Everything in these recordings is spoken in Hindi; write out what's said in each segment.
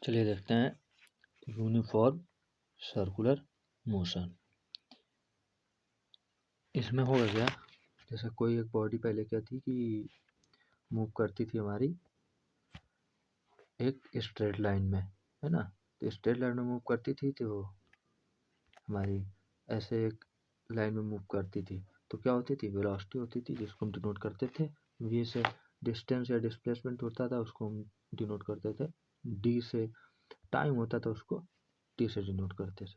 चलिए देखते हैं यूनिफॉर्म सर्कुलर मोशन। इसमें होगा क्या, जैसे कोई एक बॉडी पहले क्या थी कि मूव करती थी हमारी एक स्ट्रेट लाइन में, है ना। तो स्ट्रेट लाइन में मूव करती थी तो हमारी ऐसे एक लाइन में मूव करती थी, तो क्या होती थी, वेलोसिटी होती थी जिसको हम डिनोट करते थे वी से। डिस्टेंस या डिस्प्लेसमेंट होता था उसको हम डिनोट करते थे डी से। टाइम होता था उसको टी से डिनोट करते थे।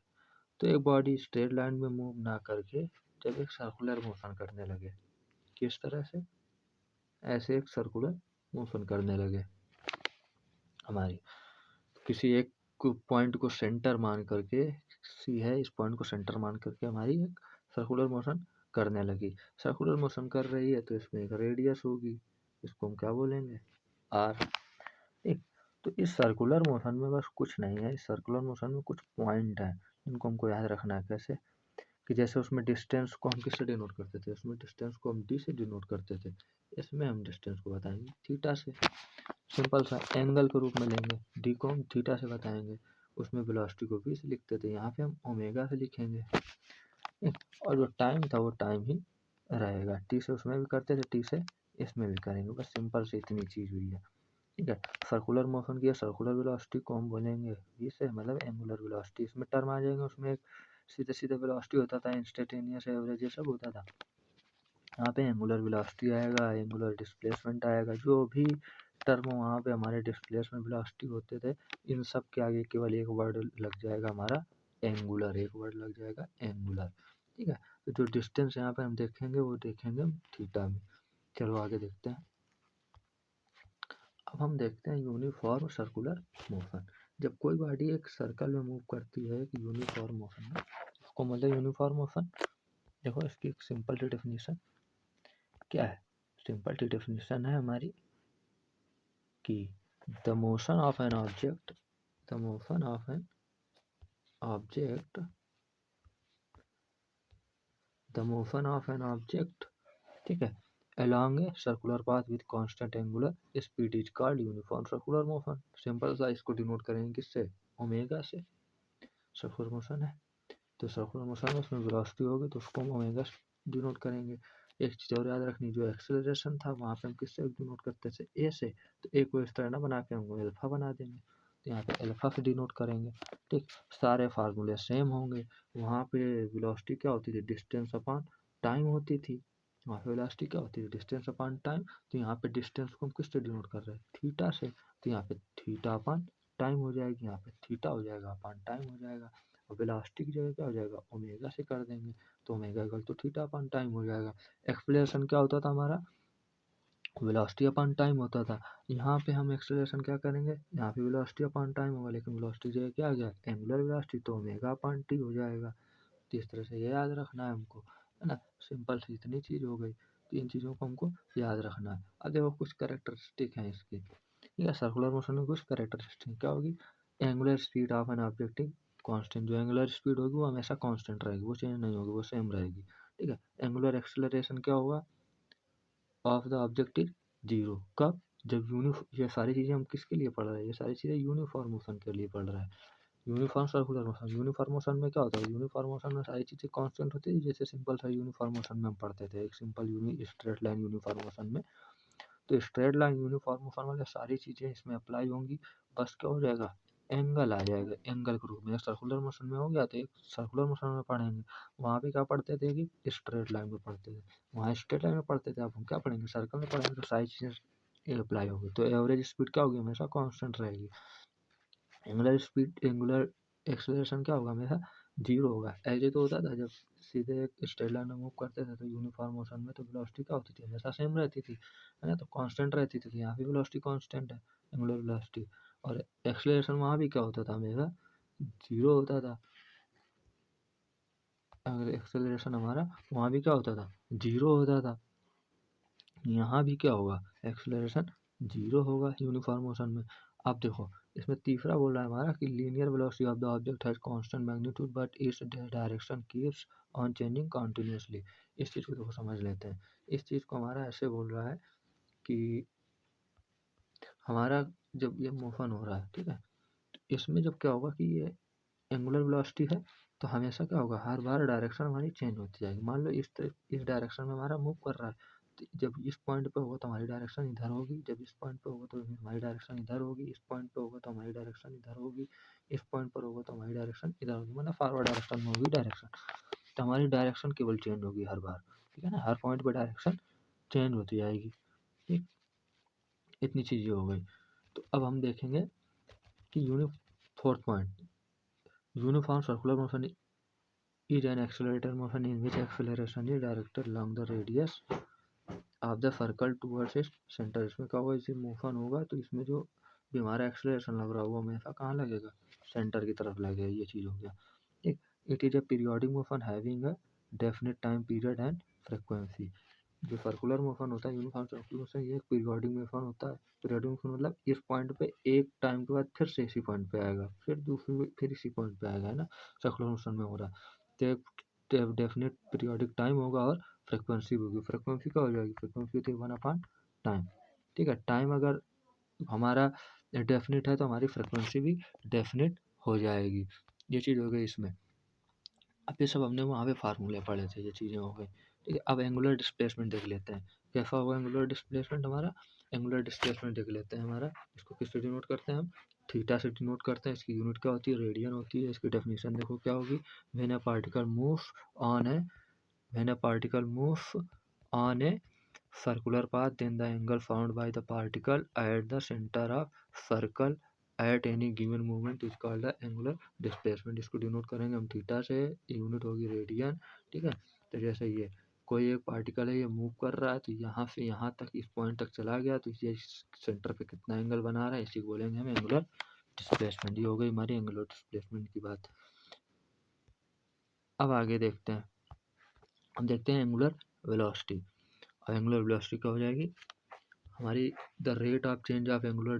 तो एक बॉडी स्ट्रेट लाइन में मूव ना करके जब एक सर्कुलर मोशन करने लगे, किस तरह से, ऐसे एक सर्कुलर मोशन करने लगे हमारी, किसी एक पॉइंट को सेंटर मान करके, सी है इस पॉइंट को सेंटर मान करके हमारी एक सर्कुलर मोशन करने लगी। सर्कुलर मोशन कर रही है तो इसमें एक रेडियस होगी, इसको हम क्या बोलेंगे, आर। ठीक, तो इस सर्कुलर मोशन में बस कुछ नहीं है, इस सर्कुलर मोशन में कुछ पॉइंट है जिनको हमको याद रखना है। कैसे कि जैसे उसमें डिस्टेंस को हम किससे डिनोट करते थे, उसमें डिस्टेंस को हम डी से डिनोट करते थे, इसमें हम डिस्टेंस को बताएंगे थीटा से। सिंपल सा एंगल के रूप में लेंगे, डी को हम थीटा से बताएंगे। उसमें वेलोसिटी को वी से लिखते थे, यहाँ पे हम ओमेगा से लिखेंगे। और जो टाइम था वो टाइम ही रहेगा, टी से उसमें भी करते थे, टी से इसमें भी करेंगे। बस सिंपल से इतनी चीज हुई है। ठीक है, सर्कुलर मोशन की सर्कुलर वेलोसिटी को हम बोलेंगे वी से, मतलब एंगुलर वेलोसिटी। इसमें टर्म आ जाएंगे, उसमें एक सीधे सीधे वेलोसिटी होता था, इंस्टेंटेनियस एवरेज, ये सब होता था। यहाँ पे एंगुलर वेलोसिटी आएगा, एंगुलर डिस्प्लेसमेंट आएगा, जो भी टर्म वहाँ पे हमारे डिस्प्लेसमेंट वेलोसिटी होते थे, इन सब के आगे केवल एक वर्ड लग जाएगा हमारा एंगुलर, एक वर्ड लग जाएगा एंगुलर। ठीक है, तो जो डिस्टेंस यहाँ पे हम देखेंगे वो देखेंगे हम थीटा में। चलो आगे देखते हैं। अब हम देखते हैं यूनिफॉर्म सर्कुलर मोशन। जब कोई बॉडी एक सर्कल में मूव करती है एक यूनिफॉर्म मोशन में, उसको मतलब यूनिफॉर्म मोशन। देखो इसकी एक सिंपल सी डेफिनेशन क्या है, सिंपल सी डेफिनेशन है हमारी कि the motion of an object, the motion of an object, the motion of an object, ठीक है, along a circular path with constant angular speed is called uniform circular motion। Simple सा इसको डिनोट करेंगे किससे, ओमेगा से। सर्कुलर मोशन है तो सर्कुलर मोशन में उसमें वेलोसिटी होगी तो उसको हम ओमेगा से डिनोट करेंगे। एक चीज़ और याद रखनी, जो एक्सेलरेशन था वहाँ पे हम किससे डिनोट करते थे, ए से। तो ए को इस तरह ना बना के हम अल्फा बना देंगे, तो यहाँ पे अल्फा से डिनोट करेंगे। ठीक, सारे फार्मूले सेम होंगे। वहाँ पे वेलोसिटी क्या होती थी, डिस्टेंस अपॉन टाइम होती थी। वहाँ पे वेलोसिटी क्या होती है, डिस्टेंस अपॉन टाइम। तो यहाँ पे डिस्टेंस को हम किससे डिनोट कर रहे हैं, थीटा से। तो यहाँ पे थीटा अपॉन टाइम हो जाएगी, यहाँ पे थीटा हो जाएगा अपॉन टाइम हो जाएगा। और वेलोसिटी की जगह क्या हो जाएगा, ओमेगा से कर देंगे, तो ओमेगा इक्वल तो थीटा अपॉन टाइम हो जाएगा। एक्सप्लेनेशन क्या होता था हमारा, वेलोसिटी अपॉन टाइम होता था। यहाँ पे हम एक्सेलरेशन क्या करेंगे, यहाँ पे वेलोसिटी अपॉन टाइम होगा, लेकिन वेलोसिटी जगह क्या आ गया, एंगुलर वेलोसिटी, तो ओमेगा अपॉन टी हो जाएगा। तो इस तरह से ये याद रखना है हमको, है ना। सिंपल सी इतनी चीज़ हो गई, तो इन चीज़ों को हमको याद रखना है। अब देखो कुछ कैरेक्टरिस्टिक हैं इसकी। ठीक है, सर्कुलर मोशन में कुछ कैरेक्टरिस्टिक क्या होगी, angular speed of an object constant. जो एंगुलर स्पीड होगी वो हमेशा कांस्टेंट रहेगी, वो चेंज नहीं होगी, वो सेम रहेगी। ठीक है, एंगुलर एक्सेलरेशन क्या होगा of the object is zero. कब, जब ये सारी चीज़ें हम किसके लिए पढ़ रहे हैं, ये सारी चीज़ें यूनिफॉर्म मोशन के लिए पढ़ रहे हैं। Uniform circular motion, uniform motion में क्या होता है, यूनिफॉर्म मोशन में सारी चीज़ें कांस्टेंट होती है। जैसे सिंपल सा यूनिफॉर्म मोशन में हम पढ़ते थे, एक simple straight line uniform motion में। तो स्ट्रेट लाइन यूनिफॉर्म मोशन वाले सारी चीज़ें इसमें अप्लाई होंगी। बस क्या हो जाएगा, एंगल आ जाएगा, एंगल के रूप में। सर्कुलर मोशन में हो गया तो एक सर्कुलर मोशन में पढ़ेंगे, वहाँ पे क्या पढ़ते थे कि स्ट्रेट लाइन में पढ़ते थे, वहाँ स्ट्रेट लाइन में पढ़ते थे। अब हम क्या पढ़ेंगे, सर्कल में पढ़ेंगे, तो सारी चीज़ें अप्लाई होगी। तो एवरेज स्पीड क्या होगी, हमेशा कांस्टेंट रहेगी। एंगुलर स्पीड, एंगुलर एक्सेलरेशन क्या होगा, हमेशा जीरो होगा। ऐसे तो होता था जब सीधे एक स्ट्रेट लाइन में मूव करते थे तो यूनिफॉर्म मोशन में, तो वेलोसिटी क्या होती थी, हमेशा सेम रहती थी, है ना, तो कांस्टेंट रहती थी। तो यहाँ भी वेलोसिटी कांस्टेंट है, एंगुलर वेलोसिटी। और एक्सेलरेशन वहाँ भी क्या होता था, हमेशा जीरो होता था। अगर एक्सेलरेशन हमारा वहाँ भी क्या होता था, जीरो होता था। यहाँ भी क्या होगा, एक्सेलरेशन जीरो होगा यूनिफॉर्म मोशन में। अब देखो इसमें तीसरा बोल रहा है हमारा कि linear velocity of the object has constant magnitude but its direction keeps on changing continuously. इस चीज़ को देखो समझ लेते हैं। इस चीज़ को हमारा ऐसे बोल रहा है कि हमारा जब ये मोशन हो रहा है, ठीक है, इसमें जब क्या होगा कि ये एंगुलर वेलोसिटी है तो हमेशा क्या होगा, हर बार डायरेक्शन हमारी चेंज होती जाएगी। मान लो इस डायरेक्शन में हमारा मूव कर रहा है, तो जब इस पॉइंट पे होगा तो हमारी डायरेक्शन इधर होगी, जब इस पॉइंट पे होगा तो हमारी डायरेक्शन इधर होगी, इस पॉइंट पे होगा तो हमारी डायरेक्शन इधर होगी, इस पॉइंट पर होगा तो हमारी डायरेक्शन इधर होगी, मतलब फॉरवर्ड डायरेक्शन में होगी डायरेक्शन। तो हमारी डायरेक्शन केवल चेंज होगी हर बार, ठीक है ना, हर पॉइंट पर डायरेक्शन चेंज होती जाएगी। ठीक, इतनी चीज़ें हो गई। तो अब हम देखेंगे कि fourth point, uniform circular motion is an accelerated motion in which acceleration is directed along the radius of the circle towards its center। इसमें क्या होगा, इसे मोशन होगा तो इसमें जो भी हमारा एक्सेलरेशन लग रहा है वो हमेशा कहाँ लगेगा, सेंटर की तरफ लगेगा। ये चीज़ हो गया। ठीक, it is a periodic motion having a definite time period and frequency. जो सर्कुलर मोशन होता है, यूनिफॉर्म सर्कुलर मोशन, ये पीरियोडिक मोशन होता है। पीरियोडिक मोशन मतलब इस पॉइंट पे एक टाइम के बाद फिर से इसी पॉइंट पे आएगा, फिर दूसरी फिर इसी पॉइंट पे आएगा, है ना, सर्कुलर मोशन में हो रहा है। तो डेफिनेट पीरियोडिक टाइम होगा और फ्रीक्वेंसी होगी। फ्रीक्वेंसी क्या हो जाएगी, फ्रीक्वेंसी होती है 1/टाइम। ठीक है, टाइम अगर हमारा डेफिनेट है तो हमारी फ्रीक्वेंसी भी डेफिनेट हो जाएगी। ये चीज़ हो गई इसमें। अब ये सब हमने वहाँ पे फार्मूले पढ़े थे, ये चीज़ें हो गई। ठीक है, अब एंगुलर डिस्प्लेसमेंट देख लेते हैं। कैसा होगा एंगुलर डिस्प्लेसमेंट हमारा, एंगुलर डिस्प्लेसमेंट देख लेते हैं हमारा। इसको किससे डिनोट करते हैं हम, थीटा से डिनोट करते हैं। इसकी यूनिट क्या होती है, रेडियन होती है। इसकी डेफिनेशन देखो क्या होगी, when a particle moves on A when a particle moves on a circular path, then the angle found by the particle at the center of circle at any given moment is called the angular displacement। इसको डिनोट करेंगे हम थीटा से, यूनिट होगी रेडियन। ठीक है, तो जैसे ये कोई एक पार्टिकल है, ये मूव कर रहा है तो यहाँ से यहाँ तक, इस पॉइंट तक चला गया, तो ये सेंटर पे कितना एंगल बना रहा है, इसी को बोलेंगे हम एंगुलर डिस्प्लेसमेंट। ये हो गई हमारी एंगुलर डिस्प्लेसमेंट की बात। अब आगे देखते हैं, हम देखते हैं एंगुलर वेलोसिटी। और एंगुलर वेलोसिटी क्या हो जाएगी हमारी, the rate of change of angular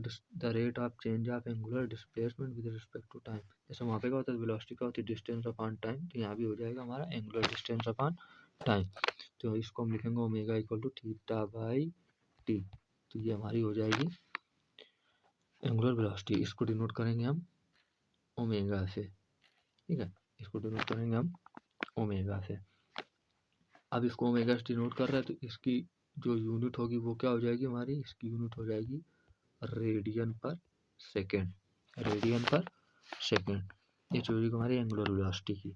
displacement with respect to time. जैसे वहाँ पे क्या होता है, वेलोसिटी क्या होती है, डिस्टेंस अपॉन टाइम, तो यहाँ भी हो जाएगा हमारा एंगुलर डिस्टेंस अपॉन टाइम। तो इसको हम लिखेंगे omega equal to theta by T. तो ये हमारी हो जाएगी एंगुलर वेलोसिटी। इसको डिनोट करेंगे हम ओमेगा से। ठीक है, इसको डिनोट करेंगे हम ओमेगा से। अब इसको ओमेगा से डिनोट कर रहे हैं तो इसकी जो यूनिट होगी वो क्या हो जाएगी हमारी, इसकी यूनिट हो जाएगी रेडियन पर सेकेंड। रेडियन पर सेकेंड, ये चीज़ हमारी एंगुलर वेलोसिटी की।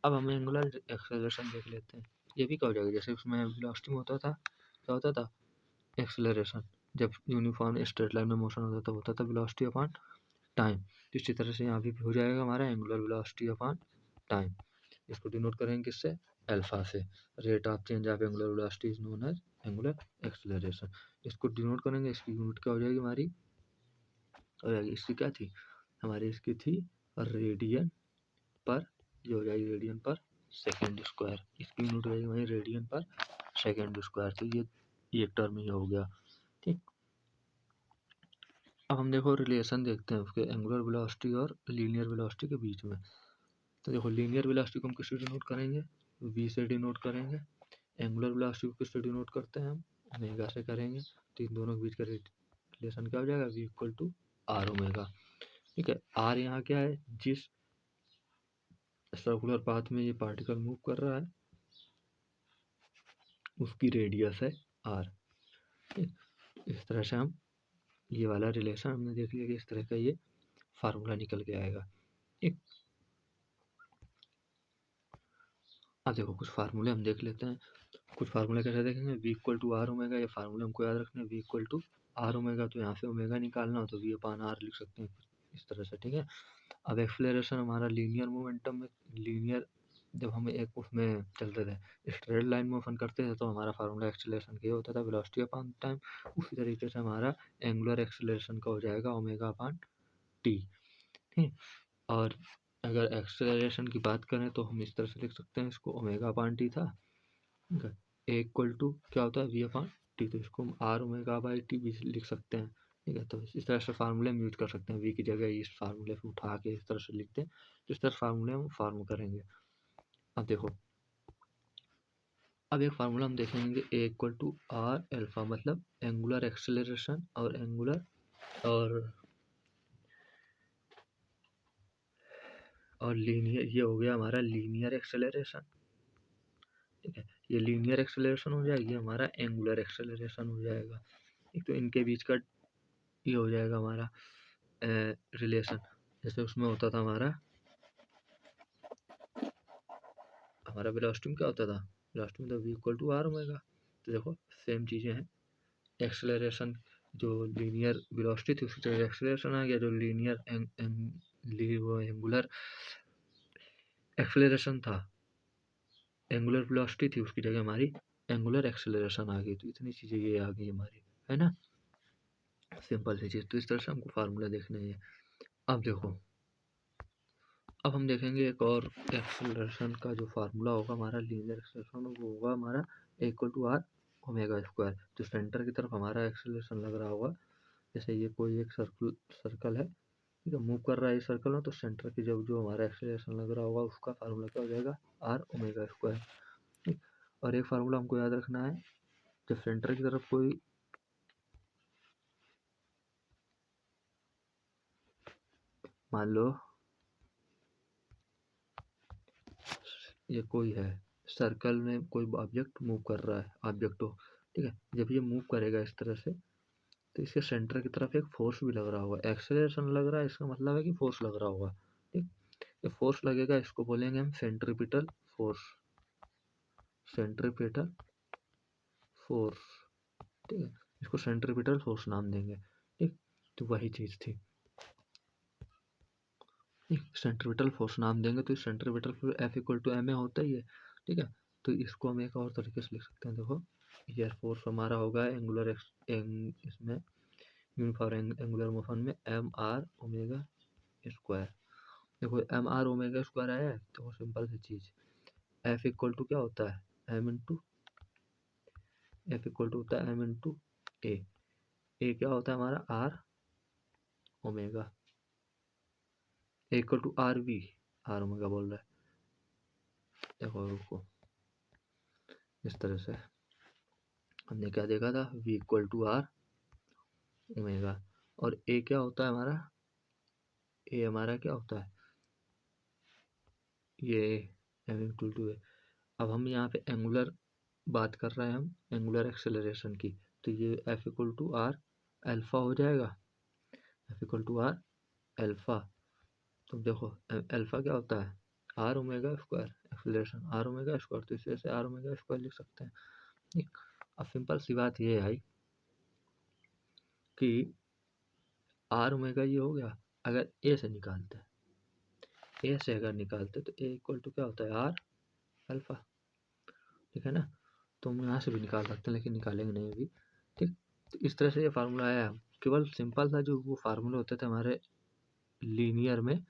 अब हम एंगुलर एक्सेलरेशन देख लेते हैं। ये भी क्या हो जाएगा, जैसे उसमें वेलोसिटी में होता था, क्या होता था, एक्सेलरेशन। जब यूनिफॉर्म स्ट्रेट लाइन में मोशन होता था वेलोसिटी अपॉन टाइम। इसी तरह से यहाँ भी हो जाएगा हमारा एंगुलर वेलोसिटी अपॉन टाइम। इसको डिनोट करेंगे किससे, अल्फा से। Rate of change of angular velocity is known as angular acceleration. इसको डिनोट करेंगे, इसकी यूनिट क्या हो जाएगी हमारी, हो जाएगी इसकी क्या थी हमारी, इसकी थी रेडियन पर, ये हो जाएगी रेडियन पर सेकेंड स्क्वायर। इसकी यूनिट हो जाएगी हमारी रेडियन पर सेकेंड स्क्वायर। तो ये एक टर्म ही हो गया। ठीक, अब हम देखो रिलेशन देखते हैं उसके एंगुलर वेलोसिटी और लीनियर वेलोसिटी के बीच में। तो देखो लीनियर वेलोसिटी को हम किससे डिनोट करेंगे, v से डिनोट करेंगे। एंगुलर वेलोसिटी को किससे डिनोट करते हैं हम, ओमेगा से करेंगे। तो इन दोनों के बीच का रिलेशन क्या हो जाएगा, v equal to r omega. ठीक है, आर यहाँ क्या है, जिस सर्कुलर पाथ में ये पार्टिकल मूव कर रहा है उसकी रेडियस है आर। इस तरह से हम ये वाला रिलेशन हमने देख लिया कि इस तरह का ये फार्मूला निकल के आएगा। एक अब देखो कुछ फार्मूले हम देख लेते हैं। कुछ फार्मूले कैसे देखेंगे, v equal to r omega. ये फार्मूले हमको याद रखना है, v equal to r omega. तो यहाँ से ओमेगा निकालना हो तो v अपान आर लिख सकते हैं इस तरह से। ठीक है, अब एक्सेलरेशन हमारा लीनियर मोमेंटम में, लीनियर जब हम एक उसमें चलते थे, स्ट्रेट लाइन मोशन करते थे, तो हमारा फार्मूला एक्सेलरेशन का ये होता था वेलोसिटी अपान टाइम। उसी तरीके से हमारा एंगुलर एक्सेलरेशन का हो जाएगा ओमेगा अपान टी। ठीक, और अगर एक्सेलरेशन की बात करें तो हम इस तरह से लिख सकते हैं इसको, ओमेगा अपान टी था, ठीक है, ए इक्वल टू क्या होता है, वी अपान टी। तो इसको हम आर ओमेगा बाई टी भी लिख सकते हैं। ठीक है, तो इस तरह से फार्मूले हम यूज कर सकते हैं, वी की जगह इस फार्मूले को उठा के इस तरह से लिखते हैं। तो इस तरह फार्मूले हम फॉर्म करेंगे। अब देखो, अब एक फार्मूला हम देखेंगे, ए इक्वल टू आर एल्फा, मतलब एंगुलर एक्सेलरेशन और एंगुलर और और लीनियर, ये हो गया हमारा लीनियर एक्सेलरेशन। ठीक है, ये लीनियर एक्सेलरेशन हो जाएगी, हमारा एंगुलर एक्सेलरेशन हो जाएगा। एक तो इनके बीच का ये हो जाएगा हमारा रिलेशन। जैसे उसमें होता था हमारा वेलोसिटी में क्या होता था, वेलोसिटी में तो v equal to r omega. तो देखो सेम चीज़ें हैं, एक्सेलरेशन जो लीनियर वेलोसिटी थी उसकी जगह एक्सेलरेशन आ गया, जो लीनियर एंगुलर एक्सेलरेशन था, एंगुलर वेलोसिटी थी, उसकी जगह हमारी एंगुलर एक्सेलरेशन आ गई। तो इतनी चीज़ें ये आ गई हमारी, है ना, सिंपल सी चीज़। तो इस तरह से हमको फार्मूला देखने हैं। अब देखो, अब हम देखेंगे एक और एक्सेलरेशन का जो फार्मूला होगा हमारा लीनियर एक्सेलरेशन, वो होगा हमारा equal to r omega square. जो सेंटर की तरफ हमारा एक्सेलरेशन लग रहा होगा, जैसे ये कोई एक सर्कल है, ठीक है, मूव कर रहा है इस सर्कल में, तो सेंटर की जब जो हमारा एक्सेलरेशन लग रहा होगा उसका फार्मूला क्या हो जाएगा, आर ओमेगा स्क्वायर। ठीक, और एक फार्मूला हमको याद रखना है, जब सेंटर की तरफ कोई मान लो ये कोई है सर्कल में, कोई ऑब्जेक्ट मूव कर रहा है, ऑब्जेक्ट हो, ठीक है, जब ये मूव करेगा इस तरह से, तो इसके सेंटर की तरफ एक फोर्स भी लग रहा होगा। एक्सेलरेशन लग रहा है, इसका मतलब है कि फोर्स लग रहा होगा। ठीक, ये फोर्स लगेगा, इसको बोलेंगे हम सेंट्रीपिटल फोर्स, सेंट्रीपिटल फोर्स। ठीक है, इसको सेंट्रीपिटल फोर्स नाम देंगे। ठीक, तो वही चीज़ थी, सेंट्रीपिटल फोर्स नाम देंगे। तो centripetal force F equal to m a होता ही है। ठीक है, तो इसको हम एक और तरीके से लिख सकते हैं। देखो, ये फोर्स हमारा होगा एंगुलर इसमें यूनिफॉर्म एंगुलर मोशन में एम आर ओमेगा स्क्वायर। देखो एम आर ओमेगा स्क्वायर आया है, तो सिंपल सी चीज़, एफ इक्वल टू क्या होता है, m into, F equal to होता है एम इंटू ए क्या होता है हमारा r omega, a equal to r v, r omega बोल रहा है। देखो रुको, इस तरह से हमने क्या देखा था, v equal to r omega, और ए क्या होता है हमारा, ए हमारा क्या होता है, ये एम इक्वल टू ए। अब हम यहाँ पे एंगुलर बात कर रहे हैं, हम एंगुलर एक्सेलरेशन की, तो ये F equal to r alpha हो जाएगा, F equal to r alpha. तो देखो अल्फा क्या होता है, r omega square, acceleration r omega square, तो इसे आर ओमेगा स्क्वायर लिख सकते हैं। ठीक, अब सिंपल सी बात ये आई कि आर ओमेगा ये हो गया, अगर ए से निकालते हैं, ए से अगर निकालते तो ए इक्वल टू क्या होता है, आर अल्फा। ठीक है ना, तो हम यहाँ से भी निकाल सकते हैं, लेकिन निकालेंगे नहीं अभी। ठीक, तो इस तरह से ये फार्मूला आया। केवल सिंपल सा जो वो फार्मूले होते थे हमारे लीनियर में,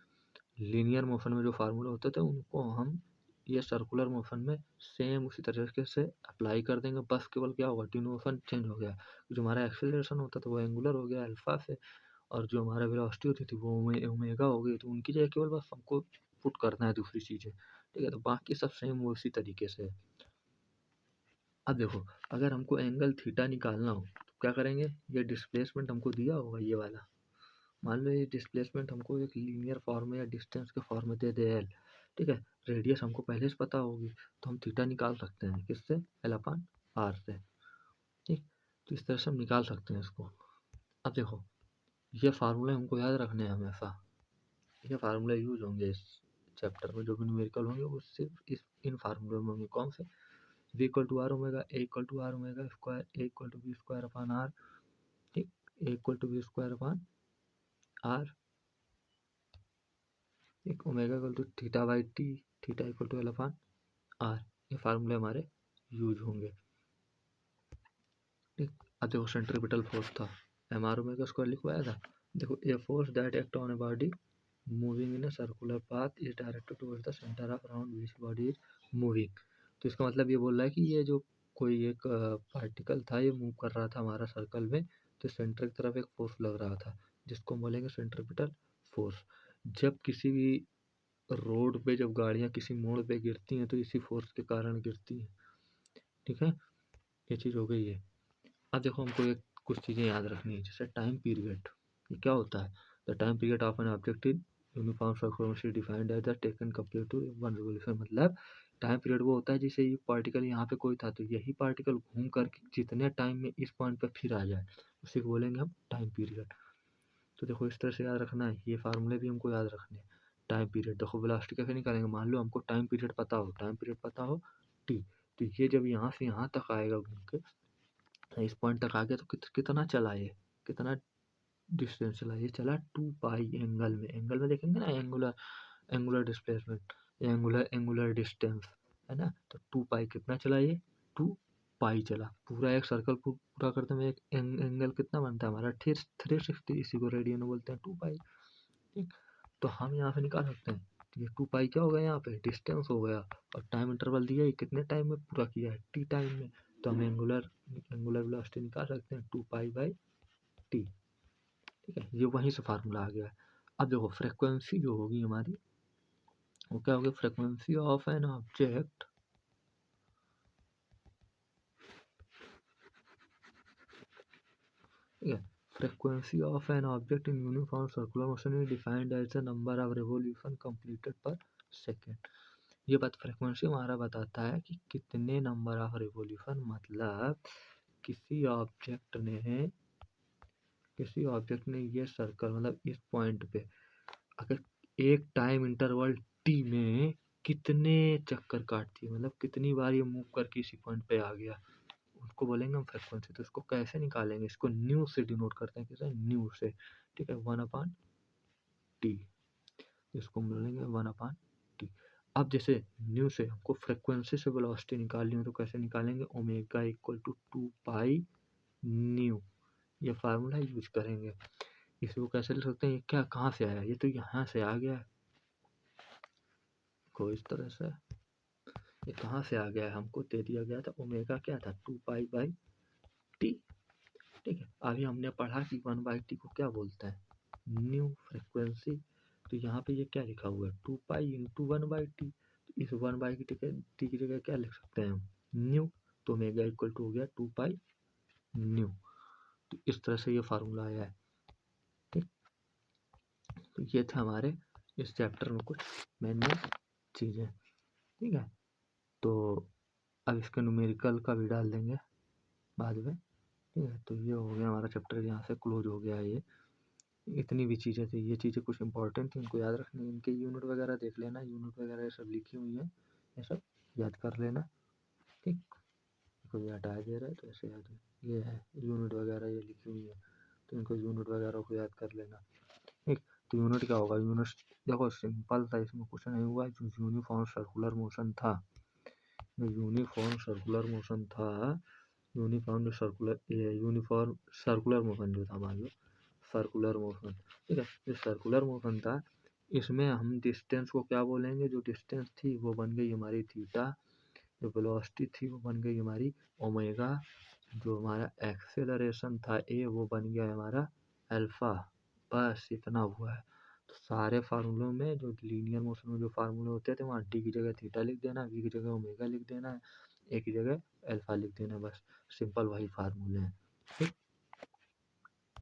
लीनियर मोशन में जो फार्मूले होते थे, उनको हम ये सर्कुलर मोशन में सेम उसी तरीके से अप्लाई कर देंगे। बस केवल क्या होगा, मोशन चेंज हो गया, जो हमारा एक्सेलरेशन होता था वो एंगुलर हो गया अल्फा से, और जो हमारा वेलोसिटी होती थी वो ओमेगा हो गई। तो उनकी जगह केवल बस हमको पुट करना है दूसरी चीज़ें। ठीक है, तो बाकी सब सेम उसी तरीके से है। अब देखो, अगर हमको एंगल थीटा निकालना हो तो क्या करेंगे, ये डिस्प्लेसमेंट हमको दिया होगा ये वाला, मान लो ये डिस्प्लेसमेंट हमको एक लीनियर फॉर्म में या डिस्टेंस के फॉर्म में दे दे एल। ठीक है, रेडियस हमको पहले से पता होगी, तो हम थीटा निकाल सकते हैं किससे, एल अपान आर से। ठीक, तो इस तरह से हम निकाल सकते हैं इसको। अब देखो, ये फार्मूले हमको याद रखने हैं हमेशा, ये फार्मूले यूज होंगे इस चैप्टर में, जो भी न्यूमेरिकल होंगे वो सिर्फ इन फार्मूले में होंगे। कौन से, v equal to r omega, a equal to r omega square, a equal to v square upon r. ठीक, a equal to v square upon r, एक omega equal to theta by t, theta equal to l upon r. ये फार्मूले हमारे यूज होंगे। ठीक, अब देखो सेंट्रीपिटल फोर्स था, एम आर ओमेगा स्क्वायर लिखवाया था। देखो, a force that act on a body moving in a circular path is directed towards the centre of around which body is moving. तो इसका मतलब ये बोल रहा है कि ये जो कोई एक पार्टिकल था, ये मूव कर रहा था हमारा सर्कल में, तो सेंटर की तरफ एक फोर्स लग रहा था, जिसको हम बोलेंगे सेंट्रीपिटल फोर्स। जब किसी भी रोड पे जब गाड़ियाँ किसी मोड़ पे गिरती हैं तो इसी फोर्स के कारण गिरती हैं। ठीक है, ये चीज़ हो गई है। अब देखो, हमको एक कुछ चीज़ें याद रखनी है, जैसे टाइम पीरियड, ये क्या होता है, the time period of an object is uniform circular motion defined as the taken complete to one revolution, मतलब टाइम पीरियड वो होता है जैसे ये पार्टिकल यहाँ पे कोई था तो यही पार्टिकल घूम कर जितने टाइम में इस पॉइंट पे फिर आ जाए उसी को बोलेंगे हम टाइम पीरियड। तो देखो इस तरह से याद रखना है, ये फार्मूले भी हमको याद रखने हैं। टाइम पीरियड देखो वेलोसिटी कैसे निकालेंगे, मान लो हमको टाइम पीरियड पता हो, टाइम पीरियड पता हो टी, तो ये जब यहाँ से यहाँ तक आएगा घूम के इस पॉइंट तक आ गया तो कितना चला ये, कितना डिस्टेंस चला, ये चला 2 पाई एंगल में देखेंगे ना, एंगुलर डिस्प्लेसमेंट, एंगुलर डिस्टेंस है ना, तो 2 पाई कितना चला ये, 2 पाई चला। पूरा एक सर्कल को पूरा करते में एक एंगल कितना बनता है हमारा 360, इसी को रेडियन बोलते हैं 2 पाई। ठीक, तो हम यहाँ से निकाल सकते हैं ये 2 पाई क्या हो गया, यहाँ पे डिस्टेंस हो गया और टाइम इंटरवल दिया है कितने टाइम में पूरा किया है, टी टाइम में, तो हम एंगुलर वेलोसिटी निकाल सकते हैं 2 पाई/टी। ठीक है, ये वहीं से फार्मूला आ गया है। अब देखो फ्रीक्वेंसी जो होगी हमारी वो क्या होगी, फ्रीक्वेंसी ऑफ एन ऑब्जेक्ट ठीक है, frequency of an object in uniform circular motion is defined as the number of revolution completed per second. ये बात फ्रीक्वेंसी हमारा बताता है कि कितने नंबर ऑफ रिवॉल्यूशन, मतलब किसी ऑब्जेक्ट ने ये सर्कल मतलब इस पॉइंट पे अगर एक टाइम इंटरवल टी में कितने चक्कर काटती है, मतलब कितनी बार ये मूव करके इसी पॉइंट पे आ गया, उसको बोलेंगे हम फ्रीक्वेंसी। तो इसको कैसे निकालेंगे, इसको न्यू से डिनोट करते हैं, कैसे, न्यू से। ठीक है, 1/t, इसको बोलेंगे 1/t। अब जैसे न्यू से हमको फ्रीक्वेंसी से वेलोसिटी निकालनी हो तो कैसे निकालेंगे, omega equal to 2 pi nu, ये फार्मूला यूज करेंगे। इसको कैसे लिख सकते हैं, ये क्या कहाँ से आया, ये तो यहाँ से आ गया है, को इस तरह से ये कहाँ से आ गया है, हमको दे दिया गया था ओमेगा क्या था 2 पाई/टी। ठीक है, अभी हमने पढ़ा कि 1/t को क्या बोलते हैं, न्यू फ्रीक्वेंसी। तो यहाँ पे ये क्या लिखा हुआ है 2 पाई × 1/t, तो इस 1/t की जगह क्या लिख सकते हैं हम, न्यू, तो ओमेगा इक्वल टू हो गया 2 पाई न्यू। तो इस तरह से ये फार्मूला आया है। ठीक, तो ये थे हमारे इस चैप्टर में कुछ मेन चीज़ें। ठीक है, तो अब इसका न्यूमेरिकल का भी डाल देंगे बाद में। ठीक है, तो ये हो गया हमारा चैप्टर, यहाँ से क्लोज हो गया ये। इतनी भी चीज़ें थी, ये चीज़ें कुछ इंपॉर्टेंट थी, इनको याद रखनी, इनके यूनिट वगैरह देख लेना, यूनिट वगैरह ये सब लिखी हुई है, ये सब याद कर लेना। ठीक, कोई हटा दे रहा है तो ऐसे याद है, ये है यूनिट वगैरह ये लिखी हुई है, तो इनको यूनिट वगैरह को याद कर लेना। ठीक, तो यूनिट क्या होगा, यूनिट देखो सिंपल था, इसमें कुछ नहीं हुआ, जो यूनिफॉर्म सर्कुलर मोशन था, जो यूनिफॉर्म सर्कुलर मोशन था, यूनिफॉर्म सर्कुलर मोशन जो था, मान लो सर्कुलर मोशन। ठीक है, जो सर्कुलर मोशन था इसमें हम डिस्टेंस को क्या बोलेंगे, जो डिस्टेंस थी वो बन गई हमारी थीटा, जो वेलोसिटी थी वो बन गई हमारी ओमेगा, जो हमारा एक्सेलरेशन था ए वो बन गया हमारा अल्फा। बस इतना हुआ है। तो सारे फार्मूलों में जो लीनियर मोशन में जो फार्मूले होते थे वहाँ टी की जगह थीटा लिख देना, वी की जगह ओमेगा लिख देना है, ए की जगह अल्फा लिख देना, बस सिंपल वही फार्मूले हैं। ठीक।